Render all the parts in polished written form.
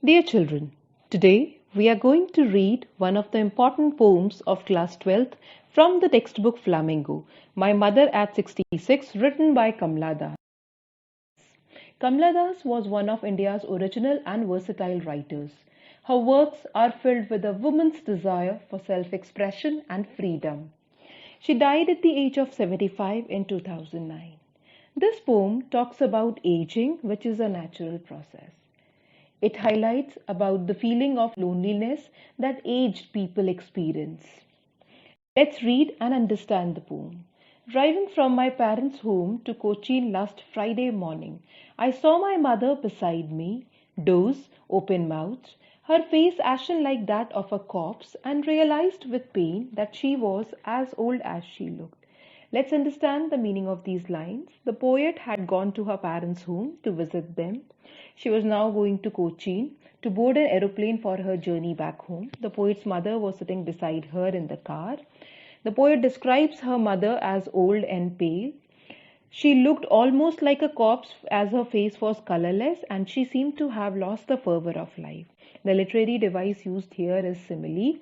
Dear children, today we are going to read one of the important poems of class 12th from the textbook Flamingo, My Mother at 66, written by Kamla Das. Kamla Das was one of India's original and versatile writers. Her works are filled with a woman's desire for self-expression and freedom. She died at the age of 75 in 2009. This poem talks about aging, which is a natural process. It highlights about the feeling of loneliness that aged people experience. Let's read and understand the poem. Driving from my parents' home to Cochin last Friday morning, I saw my mother beside me, doze, open-mouthed, her face ashen like that of a corpse, and realized with pain that she was as old as she looked. Let's understand the meaning of these lines. The poet had gone to her parents' home to visit them. She was now going to Cochin to board an aeroplane for her journey back home. The poet's mother was sitting beside her in the car. The poet describes her mother as old and pale. She looked almost like a corpse as her face was colorless and she seemed to have lost the fervor of life. The literary device used here is simile.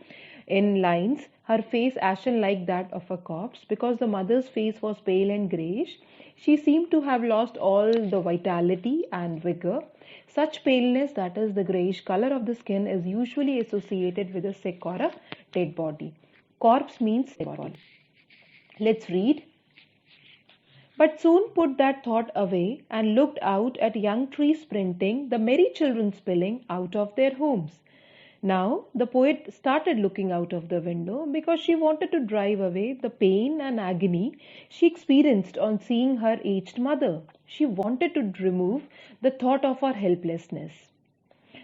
In lines, her face ashen like that of a corpse, because the mother's face was pale and greyish. She seemed to have lost all the vitality and vigor. Such paleness, that is the greyish color of the skin, is usually associated with a sick or a dead body. Corpse means dead body. Let's read. But soon put that thought away and looked out at young trees sprinting, the merry children spilling out of their homes. Now the poet started looking out of the window because she wanted to drive away the pain and agony she experienced on seeing her aged mother. She wanted to remove the thought of her helplessness.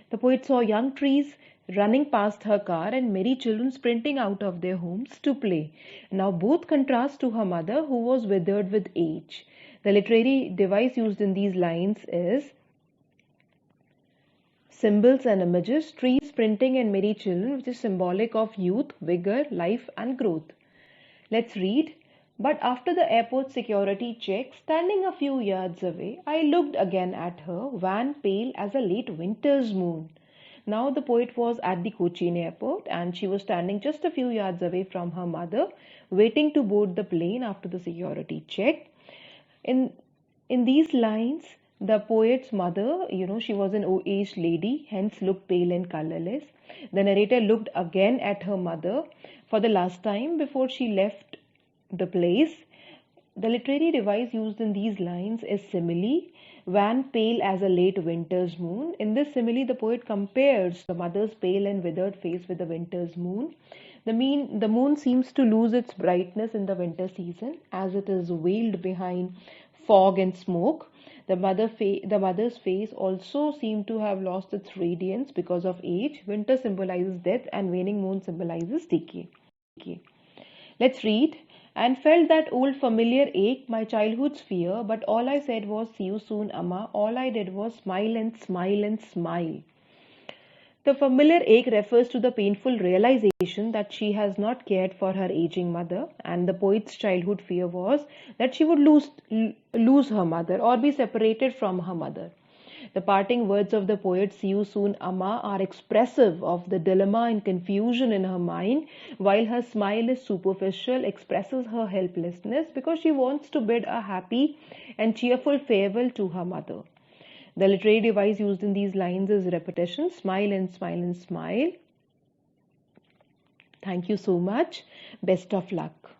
The poet saw young trees running past her car and merry children sprinting out of their homes to play. Now both contrast to her mother, who was withered with age. The literary device used in these lines is symbols and images, trees sprinting and merry children, which is symbolic of youth, vigor, life and growth. Let's read. But after the airport security check, standing a few yards away, I looked again at her, wan pale as a late winter's moon. Now the poet was at the Cochin airport and she was standing just a few yards away from her mother, waiting to board the plane after the security check. In these lines, the poet's mother, she was an old-aged lady, hence looked pale and colorless. The narrator looked again at her mother for the last time before she left the place. The literary device used in these lines is simile, wan pale as a late winter's moon. In this simile, the poet compares the mother's pale and withered face with the winter's moon. The moon seems to lose its brightness in the winter season as it is veiled behind fog and smoke. The mother's face also seemed to have lost its radiance because of age. Winter symbolizes death and waning moon symbolizes decay. Let's read. And felt that old familiar ache, my childhood's fear, but all I said was, see you soon, Amma. All I did was smile and smile and smile. The familiar ache refers to the painful realization that she has not cared for her aging mother, and the poet's childhood fear was that she would lose her mother or be separated from her mother. The parting words of the poet, see you soon, Amma, are expressive of the dilemma and confusion in her mind, while her smile is superficial, expresses her helplessness because she wants to bid a happy and cheerful farewell to her mother. The literary device used in these lines is repetition, smile and smile and smile. Thank you so much. Best of luck.